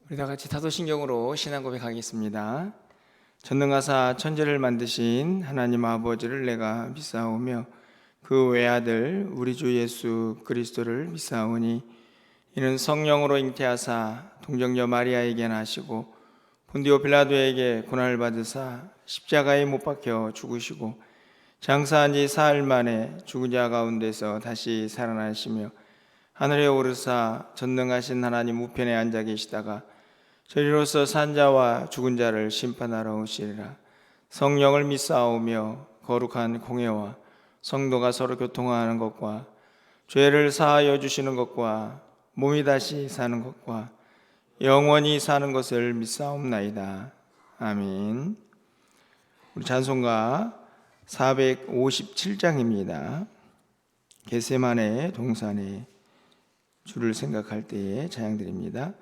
우리 다 같이 사도신경으로 신앙 고백하겠습니다. 전능하사 천지를 만드신 하나님 아버지를 내가 믿사오며 그 외아들 우리 주 예수 그리스도를 믿사오니 이는 성령으로 잉태하사 동정녀 마리아에게 나시고 본디오 빌라도에게 고난을 받으사 십자가에 못 박혀 죽으시고 장사한 지 사흘 만에 죽은 자 가운데서 다시 살아나시며 하늘에 오르사 전능하신 하나님 우편에 앉아 계시다가 저리로서 산 자와 죽은 자를 심판하러 오시리라. 성령을 믿사오며 거룩한 공회와 성도가 서로 교통하는 것과 죄를 사하여 주시는 것과 몸이 다시 사는 것과 영원히 사는 것을 믿사옵나이다. 아멘. 우리 찬송가 457장입니다. 겟세마네 동산에 주를 생각할 때에 찬양드립니다.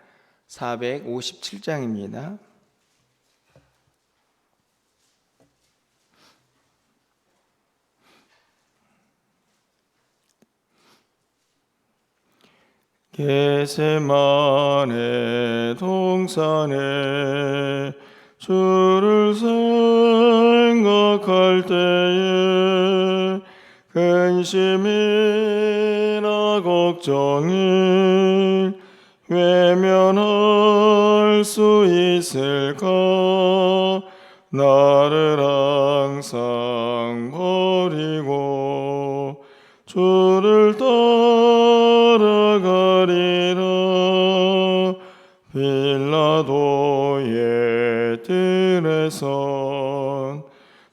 457장입니다. 겟세마네 동산에 주를 생각할 때에 근심이나 걱정이 외면할 수 있을까? 나를 항상 버리고 주를 따라가리라. 빌라도의 뜰에선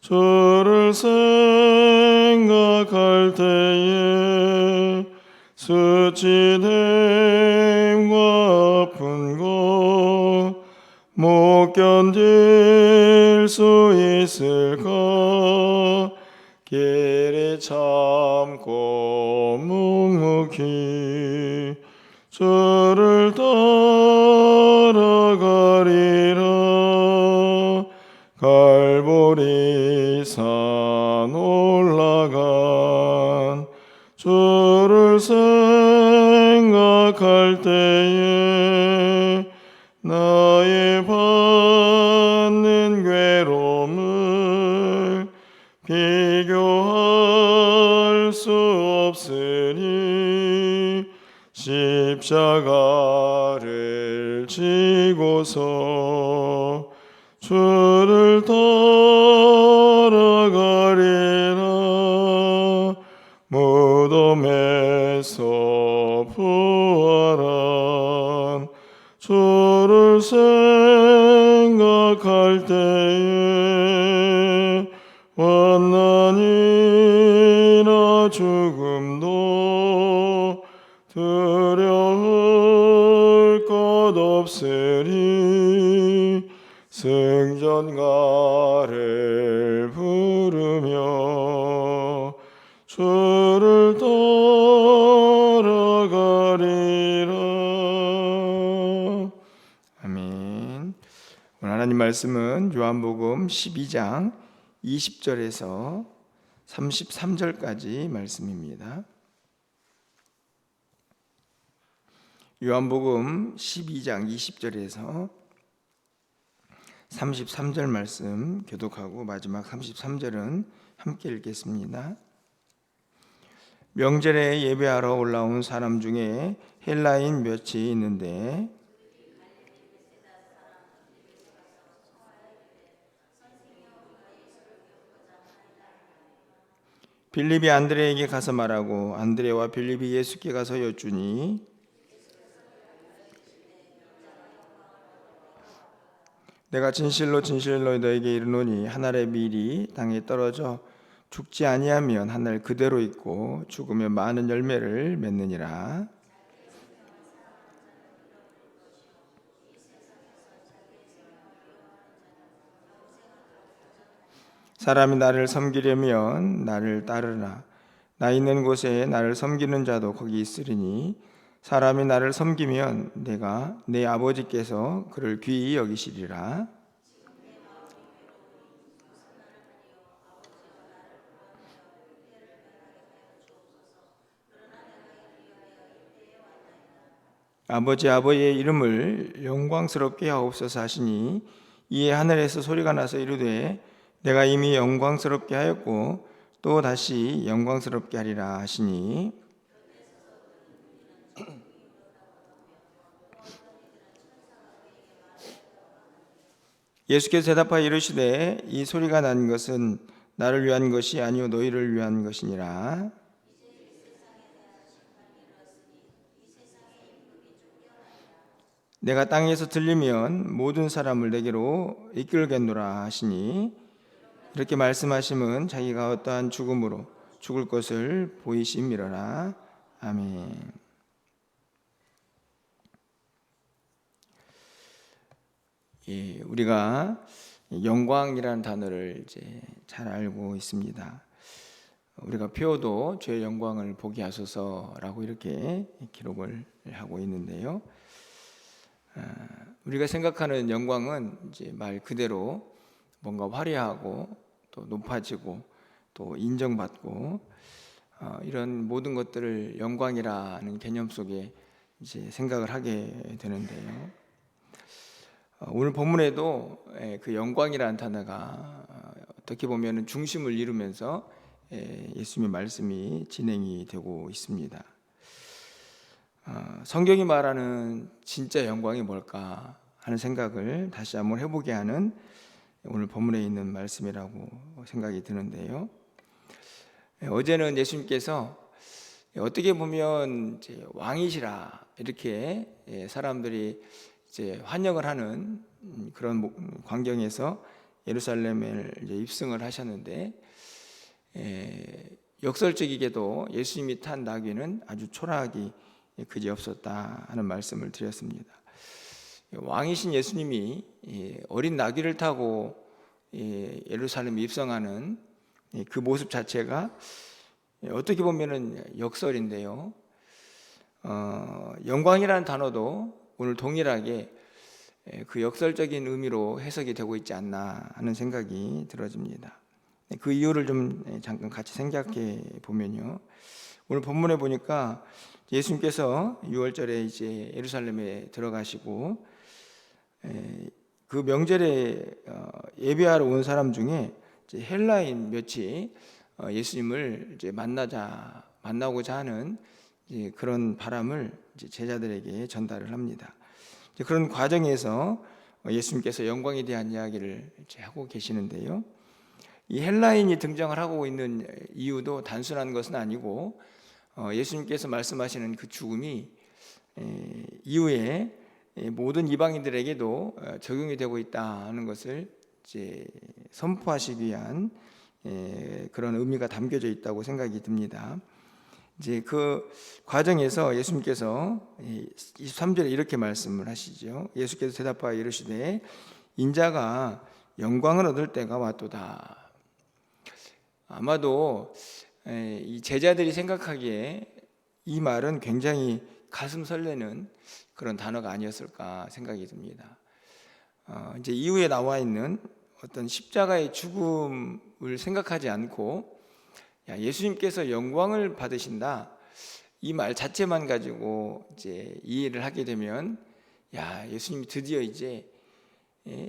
주를 생각할 때에 수치됨과 아픈 것 못 견딜 수 있을까? 길이 참고 묵묵히 주를 따라가리라. 갈보리산 올라간 주를 생각할 때에 나의 받는 괴로움을 비교할 수 없으니 십자가를 지고서 주를 따라가리라. 무덤에서 부활한 주를 생각할 때에 환난이나 죽음도 두려울 것 없으리. 승전가를 부르며 주를 따라가리라. 아멘. 오늘 하나님 말씀은 요한복음 12장 20절에서 33절까지 말씀입니다. 요한복음 12장 20절에서 33절 말씀 교독하고 마지막 33절은 함께 읽겠습니다. 명절에 예배하러 올라온 사람 중에 헬라인 몇이 있는데 빌립이 안드레에게 가서 말하고 안드레와 빌립이 예수께 가서 여쭈니 내가 진실로 진실로 너에게 이르노니 한 알의 밀이 땅에 떨어져 죽지 아니하면 한 알 그대로 있고 죽으면 많은 열매를 맺느니라. 사람이 나를 섬기려면 나를 따르라. 나 있는 곳에 나를 섬기는 자도 거기 있으리니 사람이 나를 섬기면 내가 내 아버지께서 그를 귀히 여기시리라. 아버지의 이름을 영광스럽게 하옵소서 하시니 이에 하늘에서 소리가 나서 이르되 내가 이미 영광스럽게 하였고 또 다시 영광스럽게 하리라 하시니 예수께서 대답하여 이르시되 이 소리가 난 것은 나를 위한 것이 아니요 너희를 위한 것이니라. 내가 땅에서 들리면 모든 사람을 내게로 이끌겠노라 하시니 이렇게 말씀하심은 자기가 어떠한 죽음으로 죽을 것을 보이심이로라. 아멘. 예, 우리가 영광이라는 단어를 이제 잘 알고 있습니다. 우리가 표어도 주의 영광을 보게 하소서라고 이렇게 기록을 하고 있는데요. 우리가 생각하는 영광은 이제 말 그대로 뭔가 화려하고 또 높아지고 또 인정받고 이런 모든 것들을 영광이라는 개념 속에 이제 생각을 하게 되는데요. 오늘 본문에도 그 영광이라는 단어가 어떻게 보면 중심을 이루면서 예수님의 말씀이 진행이 되고 있습니다. 성경이 말하는 진짜 영광이 뭘까 하는 생각을 다시 한번 해보게 하는 오늘 본문에 있는 말씀이라고 생각이 드는데요. 어제는 예수님께서 어떻게 보면 이제 왕이시라 이렇게 사람들이 이제 환영을 하는 그런 광경에서 예루살렘에 이제 입성을 하셨는데 역설적이게도 예수님이 탄 나귀는 아주 초라하기 그지없었다 하는 말씀을 드렸습니다. 왕이신 예수님이 어린 나귀를 타고 예루살렘에 입성하는 그 모습 자체가 어떻게 보면은 역설인데요. 영광이라는 단어도 오늘 동일하게 그 역설적인 의미로 해석이 되고 있지 않나 하는 생각이 들어집니다. 그 이유를 좀 잠깐 같이 생각해 보면요. 오늘 본문에 보니까 예수님께서 6월절에 이제 예루살렘에 들어가시고 그 명절에 예배하러 온 사람 중에 이제 헬라인 몇이 예수님을 이제 만나고자 하는 이제 그런 바람을 이제 제자들에게 전달을 합니다. 이제 그런 과정에서 예수님께서 영광에 대한 이야기를 이제 하고 계시는데요. 이 헬라인이 등장을 하고 있는 이유도 단순한 것은 아니고 예수님께서 말씀하시는 그 죽음이 이후에 모든 이방인들에게도 적용이 되고 있다는 것을 이제 선포하시기 위한 그런 의미가 담겨져 있다고 생각이 듭니다. 이제 그 과정에서 예수님께서 23절에 이렇게 말씀을 하시죠. 예수께서 대답하여 이르시되 인자가 영광을 얻을 때가 왔도다. 아마도 이 제자들이 생각하기에 이 말은 굉장히 가슴 설레는 그런 단어가 아니었을까 생각이 듭니다. 이제 이후에 나와 있는 어떤 십자가의 죽음을 생각하지 않고 예수님께서 영광을 받으신다 이 말 자체만 가지고 이제 이해를 하게 되면 예수님이 드디어 이제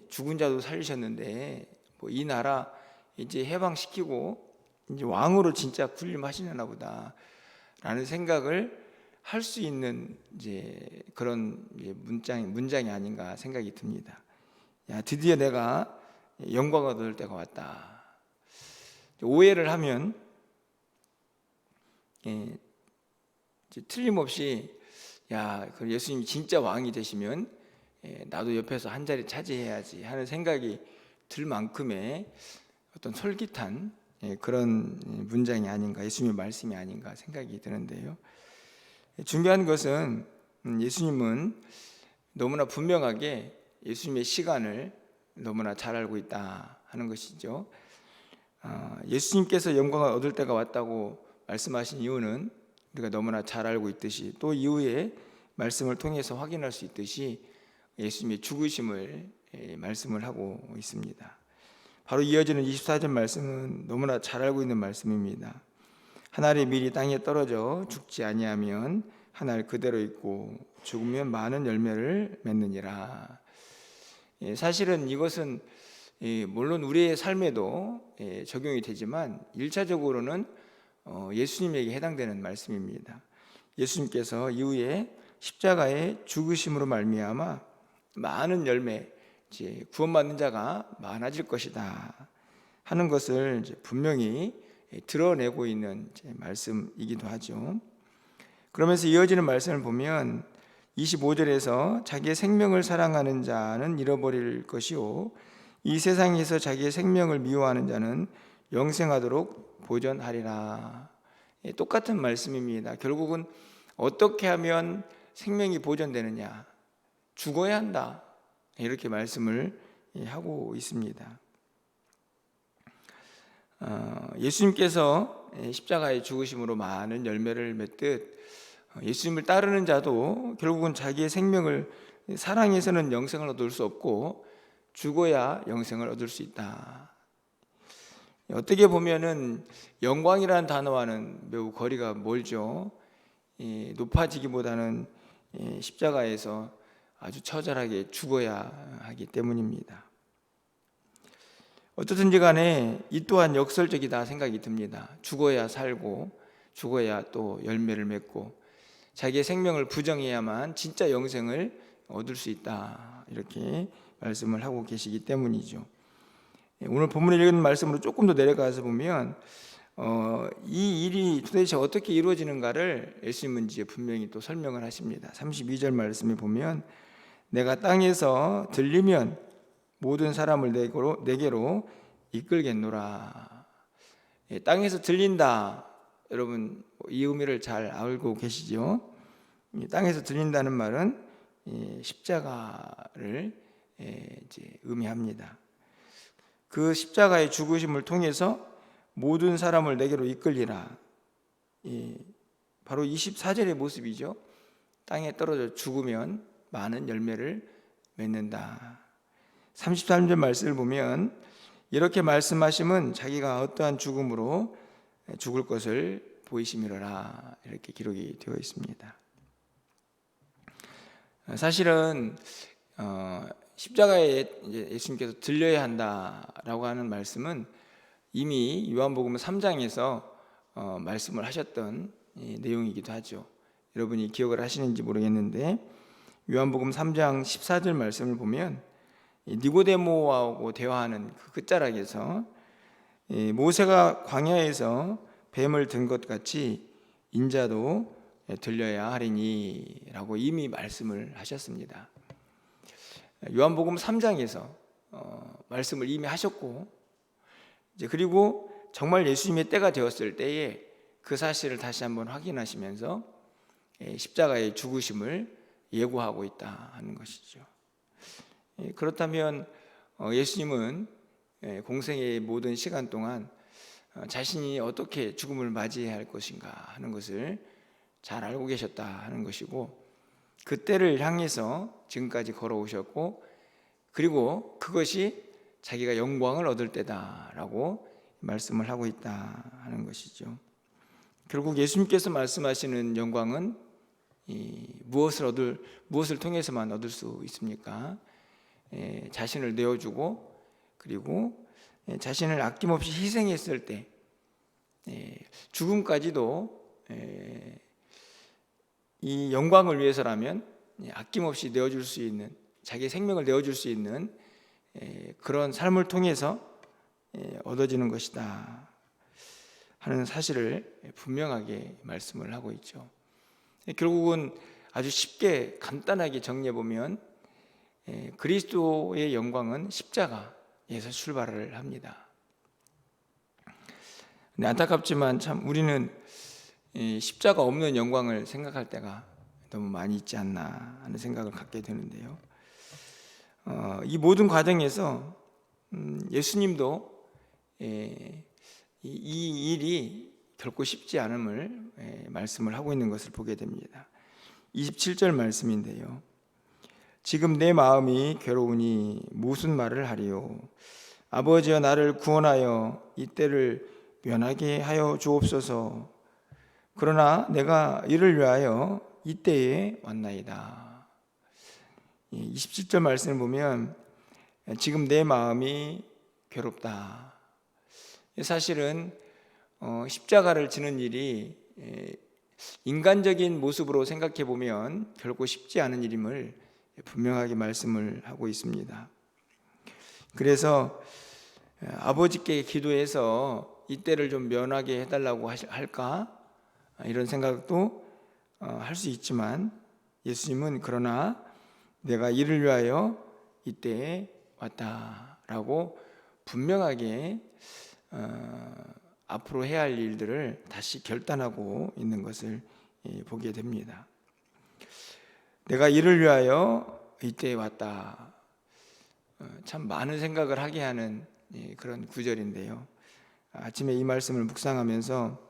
죽은 자도 살리셨는데 뭐 이 나라 이제 해방시키고 이제 왕으로 진짜 군림하시려나 보다라는 생각을 할 수 있는 이제 그런 문장이 아닌가 생각이 듭니다. 드디어 내가 영광을 얻을 때가 왔다. 오해를 하면 틀림없이 그럼 예수님이 진짜 왕이 되시면 나도 옆에서 한 자리 차지해야지 하는 생각이 들 만큼의 어떤 솔깃한 그런 문장이 아닌가, 예수님의 말씀이 아닌가 생각이 드는데요. 중요한 것은 예수님은 너무나 분명하게 예수님의 시간을 너무나 잘 알고 있다 하는 것이죠. 예수님께서 영광을 얻을 때가 왔다고 말씀하신 이유는 우리가 너무나 잘 알고 있듯이 또 이후에 말씀을 통해서 확인할 수 있듯이 예수님의 죽으심을 말씀을 하고 있습니다. 바로 이어지는 24절 말씀은 너무나 잘 알고 있는 말씀입니다. 한 알의 밀이 땅에 떨어져 죽지 아니하면 한 알 그대로 있고 죽으면 많은 열매를 맺느니라. 사실은 이것은 물론 우리의 삶에도 적용이 되지만 1차적으로는 예수님에게 해당되는 말씀입니다. 예수님께서 이후에 십자가의 죽으심으로 말미암아 많은 열매, 구원받는 자가 많아질 것이다 하는 것을 분명히 드러내고 있는 말씀이기도 하죠. 그러면서 이어지는 말씀을 보면 25절에서 자기의 생명을 사랑하는 자는 잃어버릴 것이요 이 세상에서 자기의 생명을 미워하는 자는 영생하도록 보존하리라. 똑같은 말씀입니다. 결국은 어떻게 하면 생명이 보존되느냐? 죽어야 한다. 이렇게 말씀을 하고 있습니다. 예수님께서 십자가의 죽으심으로 많은 열매를 맺듯 예수님을 따르는 자도 결국은 자기의 생명을 사랑해서는 영생을 얻을 수 없고 죽어야 영생을 얻을 수 있다. 어떻게 보면은 영광이라는 단어와는 매우 거리가 멀죠. 높아지기보다는 십자가에서 아주 처절하게 죽어야 하기 때문입니다. 어떻든지 간에 이 또한 역설적이다 생각이 듭니다. 죽어야 살고 죽어야 또 열매를 맺고 자기의 생명을 부정해야만 진짜 영생을 얻을 수 있다, 이렇게 말씀을 하고 계시기 때문이죠. 오늘 본문에 읽은 말씀으로 조금 더 내려가서 보면 이 일이 도대체 어떻게 이루어지는가를 예수님은 이제 분명히 또 설명을 하십니다. 32절 말씀에 보면 내가 땅에서 들리면 모든 사람을 내게로 이끌겠노라. 땅에서 들린다. 여러분 이 의미를 잘 알고 계시죠? 땅에서 들린다는 말은 십자가를 이제 의미합니다. 그 십자가의 죽으심을 통해서 모든 사람을 내게로 이끌리라. 바로 24절의 모습이죠. 땅에 떨어져 죽으면 많은 열매를 맺는다. 33절 말씀을 보면 이렇게 말씀하심은 자기가 어떠한 죽음으로 죽을 것을 보이심이로라, 이렇게 기록이 되어 있습니다. 사실은 십자가에 예수님께서 들려야 한다라고 하는 말씀은 이미 요한복음 3장에서 말씀을 하셨던 내용이기도 하죠. 여러분이 기억을 하시는지 모르겠는데 요한복음 3장 14절 말씀을 보면 니고데모하고 대화하는 그 끝자락에서 모세가 광야에서 뱀을 든 것 같이 인자도 들려야 하리니 라고 이미 말씀을 하셨습니다. 요한복음 3장에서 말씀을 이미 하셨고 이제 그리고 정말 예수님의 때가 되었을 때에 그 사실을 다시 한번 확인하시면서 십자가의 죽으심을 예고하고 있다 하는 것이죠. 그렇다면 예수님은 공생의 모든 시간 동안 자신이 어떻게 죽음을 맞이해야 할 것인가 하는 것을 잘 알고 계셨다 하는 것이고 그 때를 향해서 지금까지 걸어오셨고 그리고 그것이 자기가 영광을 얻을 때다라고 말씀을 하고 있다 하는 것이죠. 결국 예수님께서 말씀하시는 영광은 무엇을 통해서만 얻을 수 있습니까? 자신을 내어주고 그리고 자신을 아낌없이 희생했을 때 죽음까지도 이 영광을 위해서라면 아낌없이 내어줄 수 있는, 자기의 생명을 내어줄 수 있는 그런 삶을 통해서 얻어지는 것이다 하는 사실을 분명하게 말씀을 하고 있죠. 결국은 아주 쉽게 간단하게 정리해보면 그리스도의 영광은 십자가에서 출발을 합니다. 근데 안타깝지만 참 우리는 십자가 없는 영광을 생각할 때가 너무 많이 있지 않나 하는 생각을 갖게 되는데요. 이 모든 과정에서 예수님도 이 일이 결코 쉽지 않음을 말씀을 하고 있는 것을 보게 됩니다. 27절 말씀인데요. 지금 내 마음이 괴로우니 무슨 말을 하리요. 아버지여 나를 구원하여 이 때를 면하게 하여 주옵소서. 그러나 내가 이를 위하여 이때에 왔나이다. 27절 말씀을 보면 지금 내 마음이 괴롭다. 사실은 십자가를 지는 일이 인간적인 모습으로 생각해 보면 결코 쉽지 않은 일임을 분명하게 말씀을 하고 있습니다. 그래서 아버지께 기도해서 이때를 좀 면하게 해달라고 할까? 이런 생각도 할 수 있지만 예수님은 그러나 내가 이를 위하여 이때에 왔다라고 분명하게 앞으로 해야 할 일들을 다시 결단하고 있는 것을 보게 됩니다. 내가 이를 위하여 이때에 왔다. 참 많은 생각을 하게 하는 그런 구절인데요. 아침에 이 말씀을 묵상하면서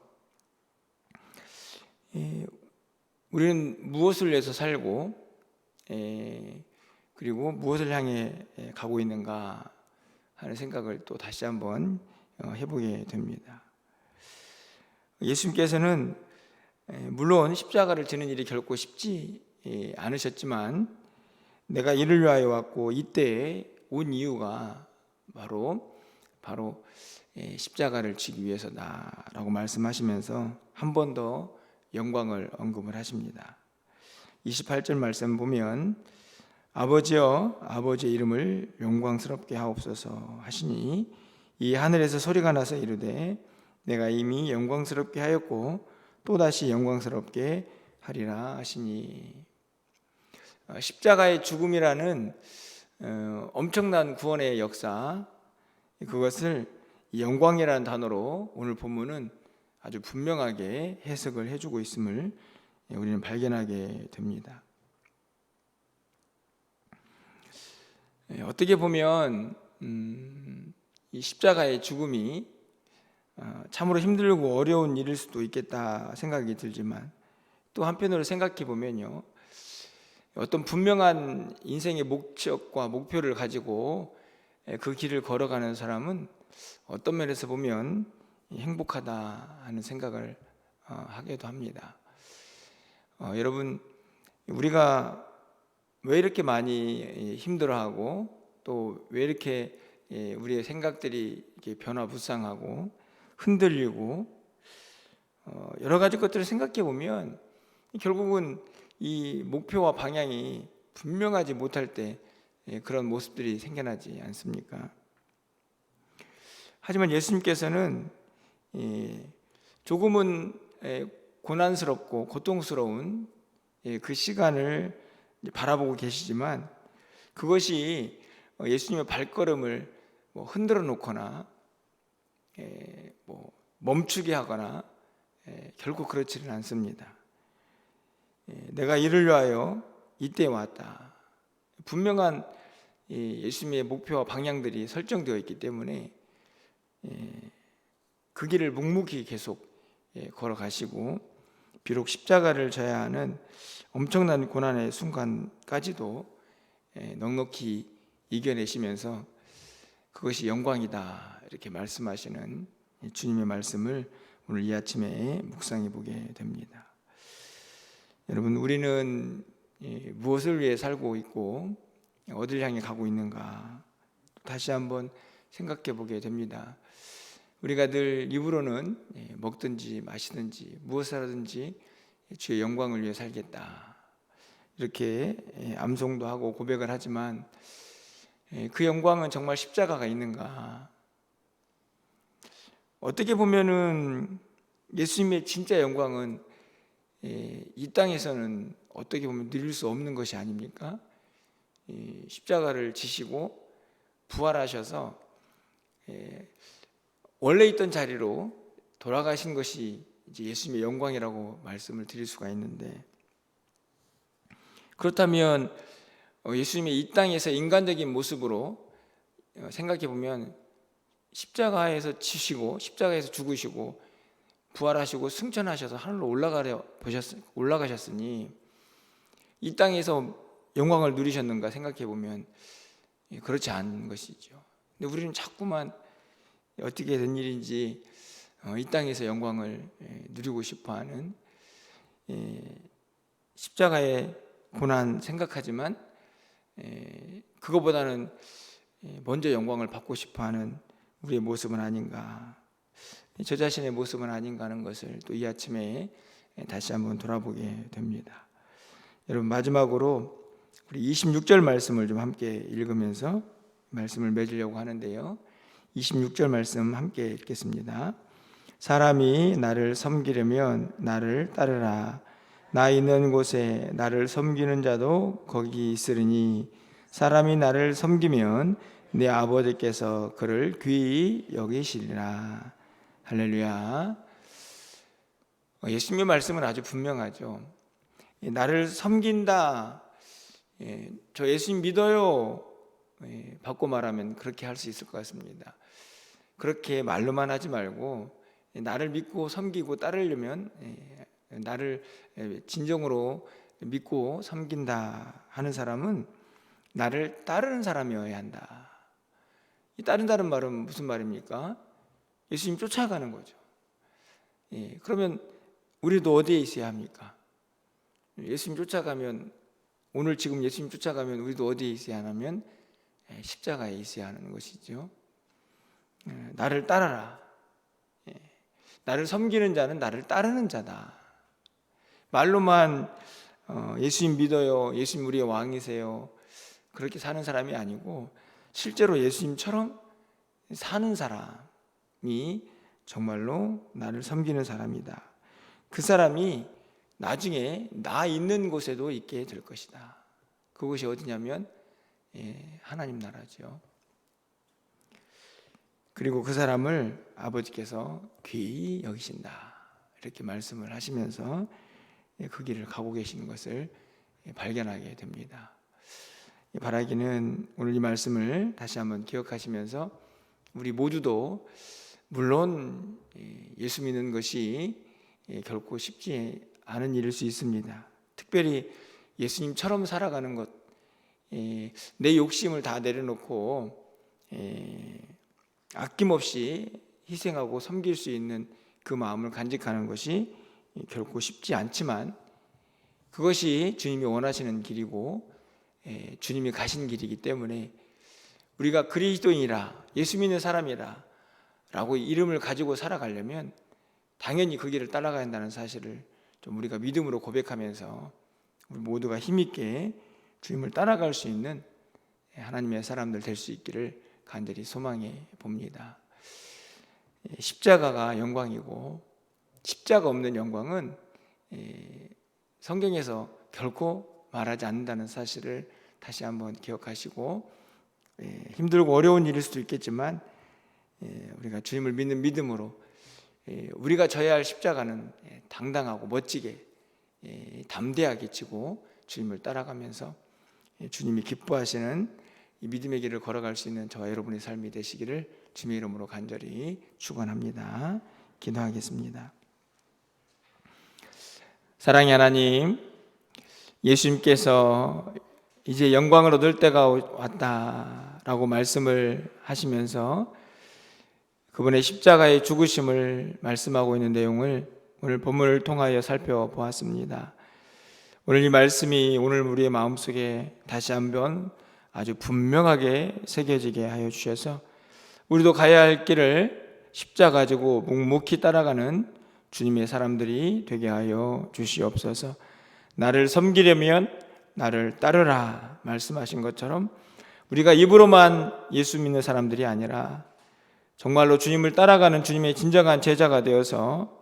우리는 무엇을 위해서 살고 그리고 무엇을 향해 가고 있는가 하는 생각을 또 다시 한번 해보게 됩니다. 예수님께서는 물론 십자가를 지는 일이 결코 쉽지 않으셨지만 내가 이를 위하여 왔고 이때에 온 이유가 바로 십자가를 지기 위해서다라고 말씀하시면서 한 번 더 영광을 언급을 하십니다. 28절 말씀 보면 아버지여 아버지의 이름을 영광스럽게 하옵소서 하시니 이 하늘에서 소리가 나서 이르되 내가 이미 영광스럽게 하였고 또다시 영광스럽게 하리라 하시니 십자가의 죽음이라는 엄청난 구원의 역사, 그것을 영광이라는 단어로 오늘 본문은 아주 분명하게 해석을 해주고 있음을 우리는 발견하게 됩니다. 어떻게 보면 이 십자가의 죽음이 참으로 힘들고 어려운 일일 수도 있겠다 생각이 들지만 또 한편으로 생각해 보면요, 어떤 분명한 인생의 목적과 목표를 가지고 그 길을 걸어가는 사람은 어떤 면에서 보면 행복하다 하는 생각을 하기도 합니다. 여러분, 우리가 왜 이렇게 많이 힘들어하고 또 왜 이렇게 우리의 생각들이 이렇게 변화무쌍하고 흔들리고 여러 가지 것들을 생각해 보면 결국은 이 목표와 방향이 분명하지 못할 때 그런 모습들이 생겨나지 않습니까? 하지만 예수님께서는 조금은 고난스럽고 고통스러운 그 시간을 바라보고 계시지만 그것이 예수님의 발걸음을 흔들어 놓거나 멈추게 하거나 결코 그렇지는 않습니다. 내가 이를 위하여 이때에 왔다. 분명한 예수님의 목표와 방향들이 설정되어 있기 때문에 그 길을 묵묵히 계속 걸어가시고 비록 십자가를 져야 하는 엄청난 고난의 순간까지도 넉넉히 이겨내시면서 그것이 영광이다 이렇게 말씀하시는 주님의 말씀을 오늘 이 아침에 묵상해 보게 됩니다. 여러분, 우리는 무엇을 위해 살고 있고 어디를 향해 가고 있는가 다시 한번 생각해 보게 됩니다. 우리가 늘 입으로는 먹든지 마시든지 무엇을 하든지 주의 영광을 위해 살겠다 이렇게 암송도 하고 고백을 하지만 그 영광은 정말 십자가가 있는가? 어떻게 보면은 예수님의 진짜 영광은 이 땅에서는 어떻게 보면 누릴 수 없는 것이 아닙니까? 십자가를 지시고 부활하셔서 원래 있던 자리로 돌아가신 것이 이제 예수님의 영광이라고 말씀을 드릴 수가 있는데, 그렇다면 예수님의 이 땅에서 인간적인 모습으로 생각해 보면 십자가에서 지시고 십자가에서 죽으시고 부활하시고 승천하셔서 하늘로 올라가셨으니 이 땅에서 영광을 누리셨는가 생각해 보면 그렇지 않은 것이죠. 근데 우리는 자꾸만 어떻게 된 일인지 이 땅에서 영광을 누리고 싶어하는 십자가의 고난 생각하지만 그거보다는 먼저 영광을 받고 싶어하는 우리의 모습은 아닌가, 저 자신의 모습은 아닌가 하는 것을 또 이 아침에 다시 한번 돌아보게 됩니다. 여러분, 마지막으로 우리 26절 말씀을 좀 함께 읽으면서 말씀을 맺으려고 하는데요. 26절 말씀 함께 읽겠습니다. 사람이 나를 섬기려면 나를 따르라. 나 있는 곳에 나를 섬기는 자도 거기 있으리니 사람이 나를 섬기면 내 아버지께서 그를 귀히 여기시리라. 할렐루야. 예수님의 말씀은 아주 분명하죠. 나를 섬긴다, 저 예수님 믿어요, 바꿔 말하면 그렇게 할 수 있을 것 같습니다. 그렇게 말로만 하지 말고 나를 믿고 섬기고 따르려면 나를 진정으로 믿고 섬긴다 하는 사람은 나를 따르는 사람이어야 한다. 이 따른다는 말은 무슨 말입니까? 예수님 쫓아가는 거죠. 그러면 우리도 어디에 있어야 합니까? 예수님 쫓아가면, 오늘 지금 예수님 쫓아가면 우리도 어디에 있어야 하냐면 십자가에 있어야 하는 것이죠. 나를 따라라. 나를 섬기는 자는 나를 따르는 자다. 말로만 예수님 믿어요, 예수님 우리의 왕이세요, 그렇게 사는 사람이 아니고 실제로 예수님처럼 사는 사람이 정말로 나를 섬기는 사람이다. 그 사람이 나중에 나 있는 곳에도 있게 될 것이다. 그곳이 어디냐면 하나님 나라죠. 그리고 그 사람을 아버지께서 귀히 여기신다, 이렇게 말씀을 하시면서 그 길을 가고 계시는 것을 발견하게 됩니다. 바라기는 오늘 이 말씀을 다시 한번 기억하시면서 우리 모두도 물론 예수 믿는 것이 결코 쉽지 않은 일일 수 있습니다. 특별히 예수님처럼 살아가는 것, 내 욕심을 다 내려놓고 아낌없이 희생하고 섬길 수 있는 그 마음을 간직하는 것이 결코 쉽지 않지만 그것이 주님이 원하시는 길이고 주님이 가신 길이기 때문에 우리가 그리스도인이라, 예수 믿는 사람이라 라고 이름을 가지고 살아가려면 당연히 그 길을 따라가야 한다는 사실을 좀 우리가 믿음으로 고백하면서 우리 모두가 힘있게 주님을 따라갈 수 있는 하나님의 사람들 될 수 있기를 간절히 소망해 봅니다. 십자가가 영광이고 십자가 없는 영광은 성경에서 결코 말하지 않는다는 사실을 다시 한번 기억하시고, 힘들고 어려운 일일 수도 있겠지만 우리가 주님을 믿는 믿음으로 우리가 져야 할 십자가는 당당하고 멋지게 담대하게 지고 주님을 따라가면서 주님이 기뻐하시는 이 믿음의 길을 걸어갈 수 있는 저와 여러분의 삶이 되시기를 주님의 이름으로 간절히 축원합니다. 기도하겠습니다. 사랑의 하나님, 예수님께서 이제 영광을 얻을 때가 왔다라고 말씀을 하시면서 그분의 십자가의 죽으심을 말씀하고 있는 내용을 오늘 본문을 통하여 살펴보았습니다. 오늘 이 말씀이 오늘 우리의 마음속에 다시 한번 아주 분명하게 새겨지게 하여 주셔서 우리도 가야 할 길을 십자가 가지고 묵묵히 따라가는 주님의 사람들이 되게 하여 주시옵소서. 나를 섬기려면 나를 따르라 말씀하신 것처럼 우리가 입으로만 예수 믿는 사람들이 아니라 정말로 주님을 따라가는 주님의 진정한 제자가 되어서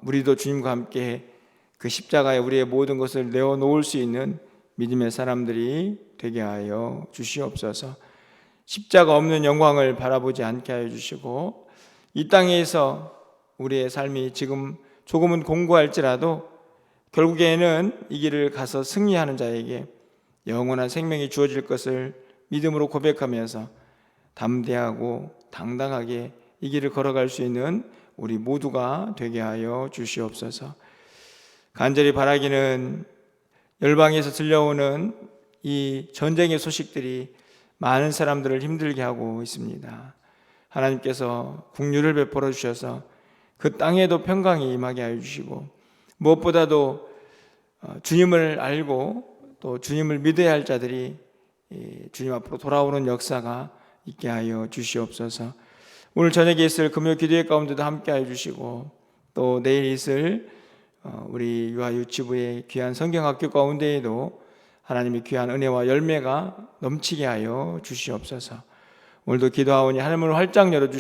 우리도 주님과 함께 그 십자가에 우리의 모든 것을 내어놓을 수 있는 믿음의 사람들이 되게 하여 주시옵소서. 십자가 없는 영광을 바라보지 않게 하여 주시고 이 땅에서 우리의 삶이 지금 조금은 공고할지라도 결국에는 이 길을 가서 승리하는 자에게 영원한 생명이 주어질 것을 믿음으로 고백하면서 담대하고 당당하게 이 길을 걸어갈 수 있는 우리 모두가 되게 하여 주시옵소서. 간절히 바라기는 열방에서 들려오는 이 전쟁의 소식들이 많은 사람들을 힘들게 하고 있습니다. 하나님께서 긍휼을 베풀어 주셔서 그 땅에도 평강이 임하게 하여 주시고 무엇보다도 주님을 알고 또 주님을 믿어야 할 자들이 주님 앞으로 돌아오는 역사가 있게 하여 주시옵소서. 오늘 저녁에 있을 금요 기도회 가운데도 함께 하여 주시고 또 내일 있을 우리 유아유치부의 귀한 성경학교 가운데에도 하나님의 귀한 은혜와 열매가 넘치게 하여 주시옵소서. 오늘도 기도하오니 하늘문을 활짝 열어주시고